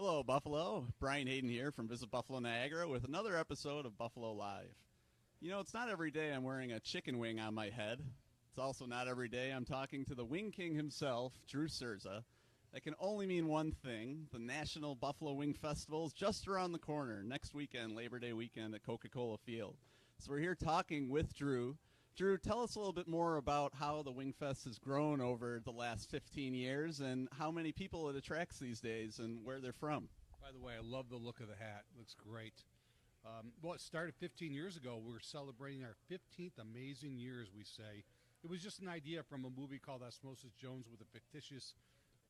Hello, Buffalo. Brian Hayden here from Visit Buffalo Niagara with another episode of Buffalo Live. You know, it's not every day I'm wearing a chicken wing on my head. It's also not every day I'm talking to the Wing King himself, Drew Cerza. That can only mean one thing. The National Buffalo Wing Festival is just around the corner, next weekend, Labor Day weekend at Coca-Cola Field. So we're here talking with Drew. Drew, tell us a little bit more about how the Wing Fest has grown over the last 15 years and how many people it attracts these days and where they're from. By the way, I love the look of the hat. It looks great. Well, it started 15 years ago. We're celebrating our 15th amazing year, as we say. It was just an idea from a movie called Osmosis Jones with a fictitious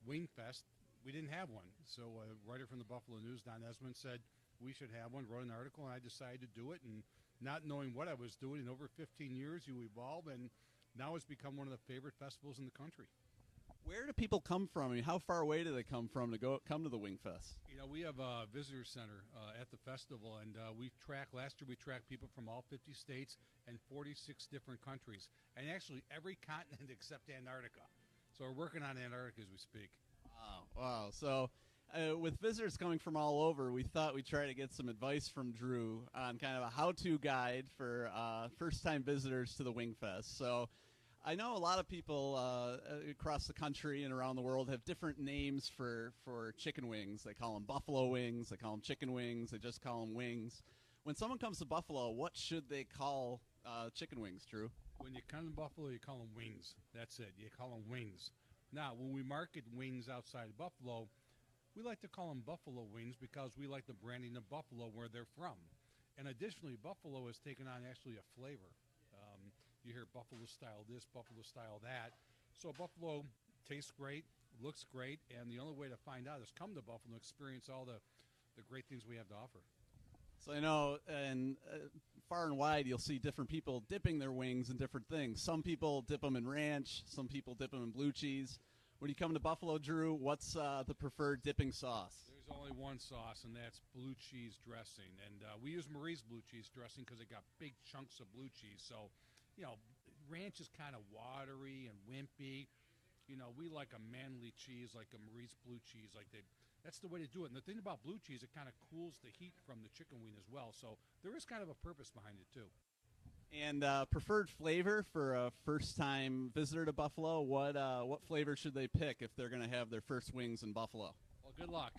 Wing Fest. We didn't have one. So a writer from the Buffalo News, Don Esmond, said we should have one, wrote an article, and I decided to do it. And not knowing what I was doing, in over 15 years, you evolve, and now it's become one of the favorite festivals in the country. Where do people come from? I mean, how far away do they come from to come to the Wing Fest? You know, we have a visitor center at the festival, and last year we tracked people from all 50 states and 46 different countries, and actually every continent except Antarctica. So we're working on Antarctica as we speak. Wow. So with visitors coming from all over, we thought we'd try to get some advice from Drew on kind of a how-to guide for first-time visitors to the Wing Fest. So I know a lot of people across the country and around the world have different names for chicken wings. They call them buffalo wings, they call them chicken wings, they just call them wings. When someone comes to Buffalo, what should they call chicken wings, Drew? When you come to Buffalo, you call them wings. That's it. You call them wings. Now, when we market wings outside of Buffalo, we like to call them buffalo wings because we like the branding of Buffalo where they're from. And additionally, Buffalo has taken on actually a flavor. You hear buffalo style this, buffalo style that. So Buffalo tastes great, looks great, and the only way to find out is come to Buffalo and experience all the great things we have to offer. So I know, and far and wide, you'll see different people dipping their wings in different things. Some people dip them in ranch. Some people dip them in blue cheese. When you come to Buffalo, Drew, what's the preferred dipping sauce? There's only one sauce, and that's blue cheese dressing. And we use Marie's blue cheese dressing because it got big chunks of blue cheese. So, you know, ranch is kind of watery and wimpy. You know, we like a manly cheese like a Marie's blue cheese. That's the way to do it. And the thing about blue cheese, it kind of cools the heat from the chicken wing as well. So there is kind of a purpose behind it, too. And preferred flavor for a first-time visitor to Buffalo, what flavor should they pick if they're going to have their first wings in Buffalo? Well, good luck.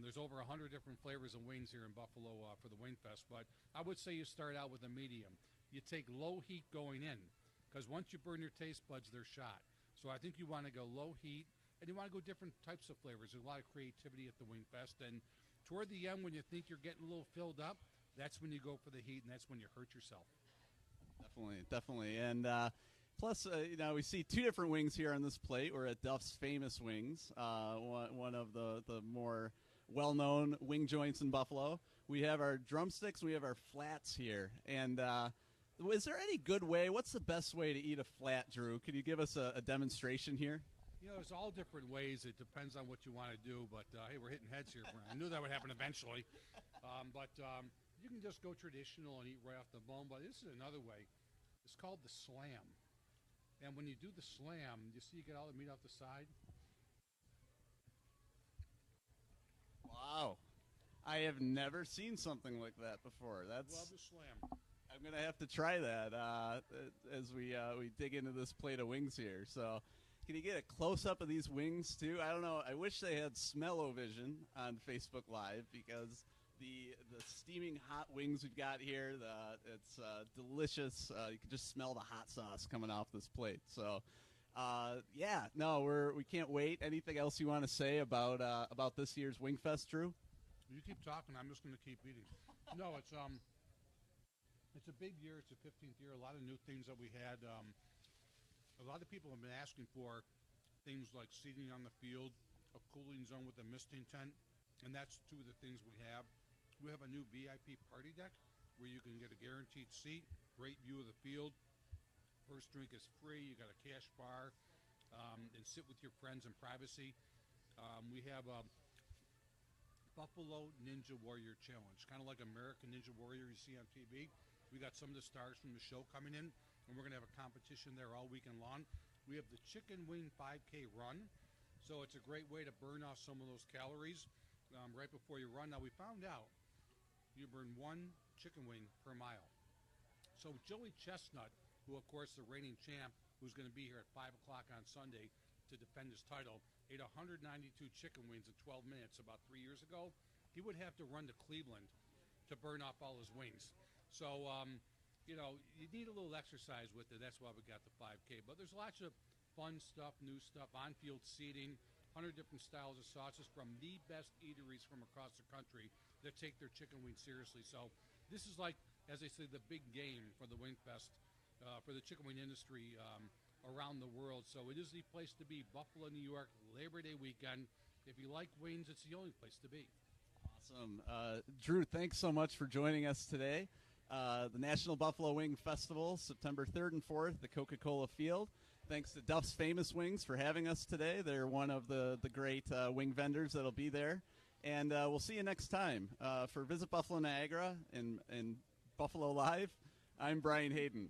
There's over 100 different flavors of wings here in Buffalo for the Wing Fest, but I would say you start out with a medium. You take low heat going in, because once you burn your taste buds, they're shot. So I think you want to go low heat, and you want to go different types of flavors. There's a lot of creativity at the Wing Fest, and toward the end, when you think you're getting a little filled up, that's when you go for the heat, and that's when you hurt yourself. Definitely. And plus, you know, we see two different wings here on this plate. We're at Duff's Famous Wings, one of the more well-known wing joints in Buffalo. We have our drumsticks, we have our flats here. And is there any good way? What's the best way to eat a flat, Drew? Could you give us a demonstration here? You know, there's all different ways. It depends on what you want to do. But, hey, we're hitting heads here, Brian. I knew that would happen eventually. You can just go traditional and eat right off the bone, but this is another way. It's called the slam. And when you do the slam, you see you get all the meat off the side. Wow. I have never seen something like that before. Love the slam. I'm going to have to try that as we dig into this plate of wings here. So can you get a close-up of these wings, too? I don't know. I wish they had smell-o-vision on Facebook Live because the steaming hot wings we've got here, it's delicious. You can just smell the hot sauce coming off this plate. So, we can't wait. Anything else you want to say about this year's Wing Fest, Drew? You keep talking. I'm just going to keep eating. No, it's a big year. It's the 15th year. A lot of new things that we had. A lot of people have been asking for things like seating on the field, a cooling zone with a misting tent, and that's two of the things we have. We have a new VIP party deck where you can get a guaranteed seat, great view of the field. First drink is free. You got a cash bar, and sit with your friends in privacy. We have a Buffalo Ninja Warrior Challenge, kind of like American Ninja Warrior you see on TV. We got some of the stars from the show coming in, and we're going to have a competition there all weekend long. We have the Chicken Wing 5K Run, so it's a great way to burn off some of those calories. right before you run. Now, we found out you burn 1 chicken wing per mile. So Joey Chestnut, who, of course, the reigning champ, who's going to be here at 5 o'clock on Sunday to defend his title, ate 192 chicken wings in 12 minutes about 3 years ago. He would have to run to Cleveland to burn off all his wings. So, you need a little exercise with it. That's why we got the 5K. But there's lots of fun stuff, new stuff, on-field seating, 100 different styles of sauces from the best eateries from across the country that take their chicken wings seriously. So this is like, as they say, the big game for the Wing Fest, for the chicken wing industry around the world. So it is the place to be, Buffalo, New York, Labor Day weekend. If you like wings, it's the only place to be. Awesome. Drew, thanks so much for joining us today. The National Buffalo Wing Festival, September 3rd and 4th, the Coca-Cola Field. Thanks to Duff's Famous Wings for having us today. They're one of the great wing vendors that'll be there. And we'll see you next time. For Visit Buffalo Niagara and Buffalo Live, I'm Brian Hayden.